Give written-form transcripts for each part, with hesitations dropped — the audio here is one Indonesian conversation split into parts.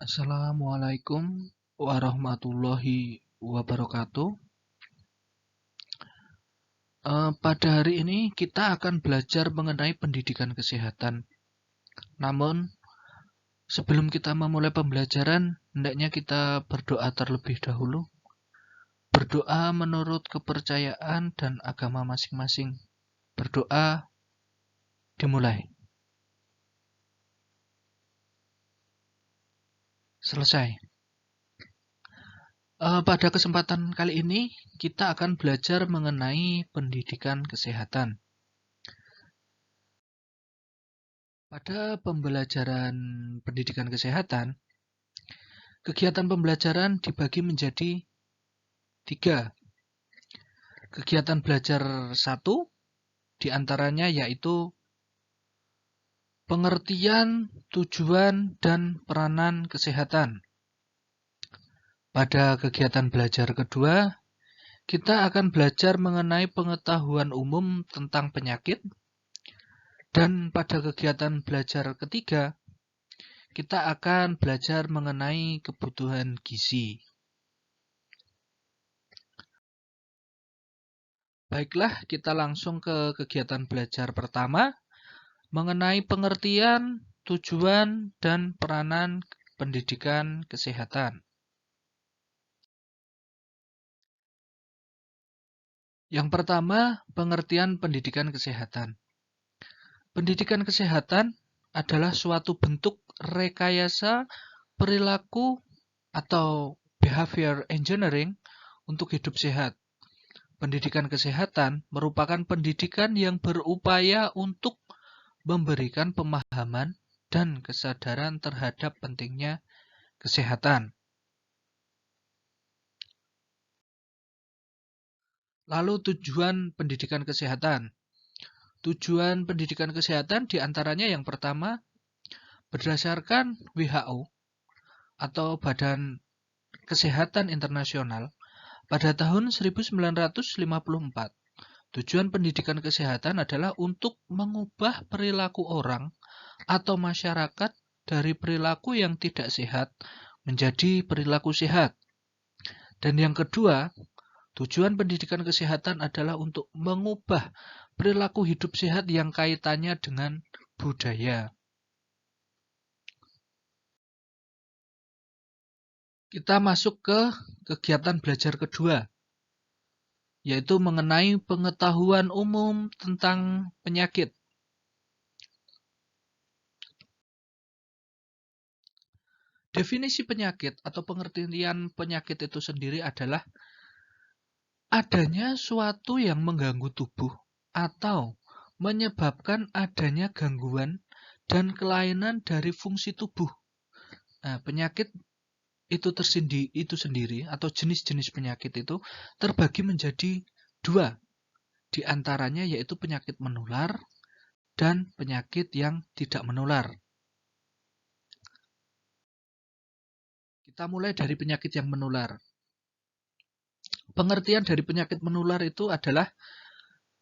Assalamualaikum warahmatullahi wabarakatuh. Pada hari ini kita akan belajar mengenai pendidikan kesehatan. Namun, sebelum kita memulai pembelajaran, hendaknya kita berdoa terlebih dahulu. Berdoa menurut kepercayaan dan agama masing-masing. Berdoa dimulai. Selesai. Pada kesempatan kali ini, kita akan belajar mengenai pendidikan kesehatan. Pada pembelajaran pendidikan kesehatan, kegiatan pembelajaran dibagi menjadi 3. Kegiatan belajar 1, diantaranya yaitu pengertian, tujuan, dan peranan kesehatan. Pada kegiatan belajar kedua, kita akan belajar mengenai pengetahuan umum tentang penyakit. Dan pada kegiatan belajar ketiga, kita akan belajar mengenai kebutuhan gizi. Baiklah, kita langsung ke kegiatan belajar pertama mengenai pengertian, tujuan, dan peranan pendidikan kesehatan. Yang pertama, pengertian pendidikan kesehatan. Pendidikan kesehatan adalah suatu bentuk rekayasa perilaku atau behavior engineering untuk hidup sehat. Pendidikan kesehatan merupakan pendidikan yang berupaya untuk memberikan pemahaman dan kesadaran terhadap pentingnya kesehatan. Lalu tujuan pendidikan kesehatan. Tujuan pendidikan kesehatan diantaranya yang pertama, berdasarkan WHO atau Badan Kesehatan Internasional pada tahun 1954. Tujuan pendidikan kesehatan adalah untuk mengubah perilaku orang atau masyarakat dari perilaku yang tidak sehat menjadi perilaku sehat. Dan yang kedua, tujuan pendidikan kesehatan adalah untuk mengubah perilaku hidup sehat yang kaitannya dengan budaya. Kita masuk ke kegiatan belajar kedua, yaitu mengenai pengetahuan umum tentang penyakit. Definisi penyakit atau pengertian penyakit itu sendiri adalah adanya suatu yang mengganggu tubuh atau menyebabkan adanya gangguan dan kelainan dari fungsi tubuh. Nah, penyakit itu sendiri atau jenis-jenis penyakit itu terbagi menjadi 2. Di antaranya yaitu penyakit menular dan penyakit yang tidak menular. Kita mulai dari penyakit yang menular. Pengertian dari penyakit menular itu adalah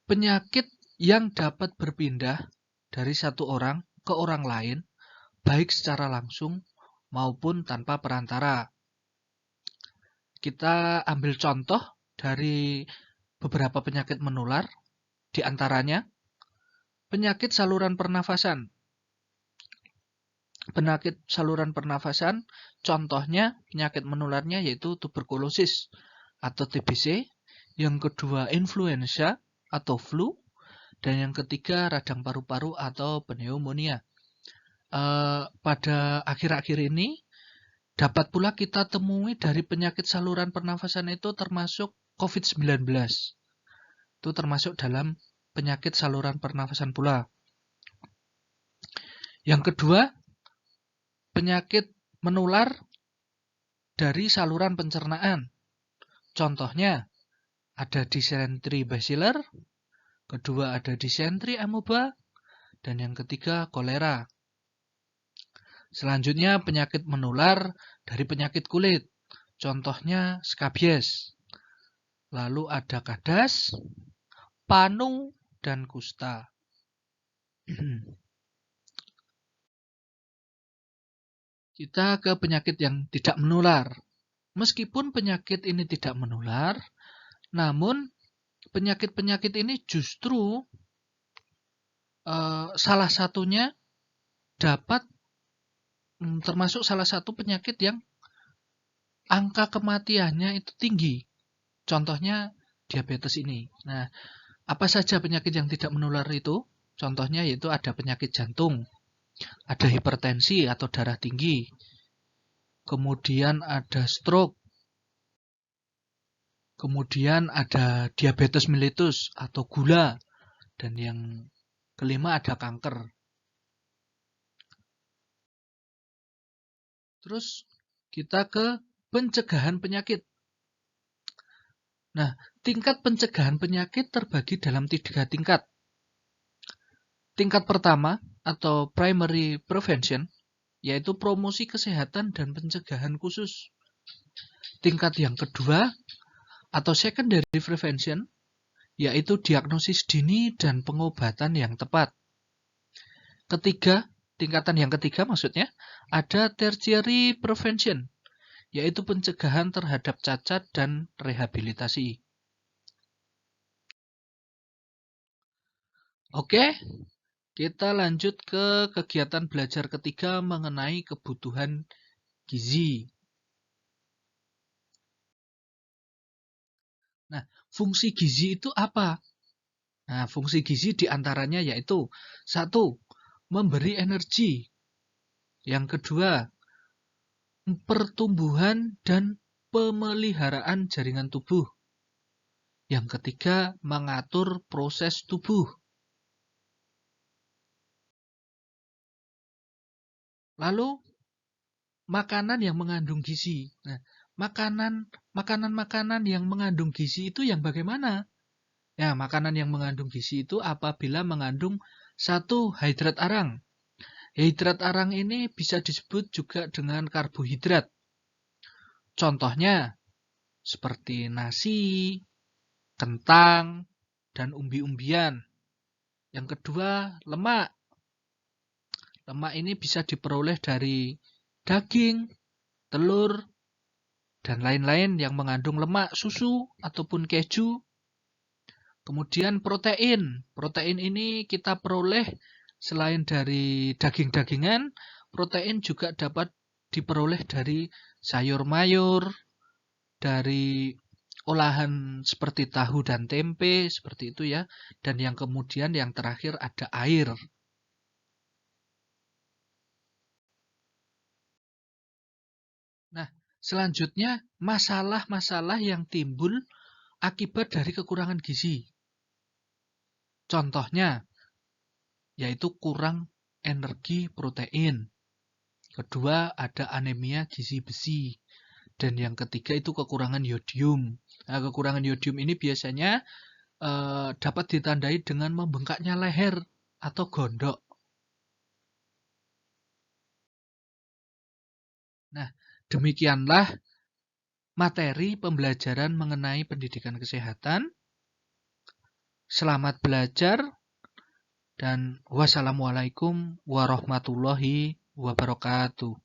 penyakit yang dapat berpindah dari satu orang ke orang lain, baik secara langsung maupun tanpa perantara. Kita ambil contoh dari beberapa penyakit menular, di antaranya penyakit saluran pernafasan. Penyakit saluran pernafasan, contohnya penyakit menularnya yaitu tuberkulosis atau TBC, yang kedua influenza atau flu, dan yang ketiga radang paru-paru atau pneumonia. Pada akhir-akhir ini dapat pula kita temui dari penyakit saluran pernafasan itu termasuk COVID-19. Itu termasuk dalam penyakit saluran pernafasan pula. Yang kedua, penyakit menular dari saluran pencernaan. Contohnya ada dysentery baciller, kedua ada dysentery amoeba, dan yang ketiga kolera. Selanjutnya penyakit menular dari penyakit kulit. Contohnya skabies. Lalu ada kadas, panu, dan kusta. Kita ke penyakit yang tidak menular. Meskipun penyakit ini tidak menular, namun penyakit-penyakit ini justru salah satunya dapat termasuk salah satu penyakit yang angka kematiannya itu tinggi. Contohnya diabetes ini. Nah, apa saja penyakit yang tidak menular itu? Contohnya yaitu ada penyakit jantung, ada hipertensi atau darah tinggi, kemudian ada stroke, kemudian ada diabetes mellitus atau gula, dan yang kelima ada kanker. Terus kita ke pencegahan penyakit. Nah, tingkat pencegahan penyakit terbagi dalam 3 tingkat. Tingkat pertama atau primary prevention, yaitu promosi kesehatan dan pencegahan khusus. Tingkat yang kedua atau secondary prevention, yaitu diagnosis dini dan pengobatan yang tepat. Tingkatan yang ketiga maksudnya, ada tertiary prevention, yaitu pencegahan terhadap cacat dan rehabilitasi. Oke, kita lanjut ke kegiatan belajar ketiga mengenai kebutuhan gizi. Nah, fungsi gizi itu apa? Nah, fungsi gizi diantaranya yaitu 1. Memberi energi. Yang kedua, pertumbuhan dan pemeliharaan jaringan tubuh. Yang ketiga, mengatur proses tubuh. Lalu, makanan yang mengandung gizi. Nah, makanan-makanan yang mengandung gizi itu yang bagaimana? Ya, makanan yang mengandung gizi itu apabila mengandung 1. Hidrat arang. Hidrat arang ini bisa disebut juga dengan karbohidrat. Contohnya, seperti nasi, kentang, dan umbi-umbian. Yang kedua, lemak. Lemak ini bisa diperoleh dari daging, telur, dan lain-lain yang mengandung lemak, susu, ataupun keju. Kemudian protein. Protein ini kita peroleh selain dari daging-dagingan, protein juga dapat diperoleh dari sayur mayur, dari olahan seperti tahu dan tempe, seperti itu ya. Dan yang kemudian yang terakhir ada air. Nah, selanjutnya masalah-masalah yang timbul akibat dari kekurangan gizi. Contohnya, yaitu kurang energi protein. Kedua, ada anemia gizi besi. Dan yang ketiga itu kekurangan yodium. Nah, kekurangan yodium ini biasanya dapat ditandai dengan membengkaknya leher atau gondok. Nah, demikianlah materi pembelajaran mengenai pendidikan kesehatan. Selamat belajar dan wassalamualaikum warahmatullahi wabarakatuh.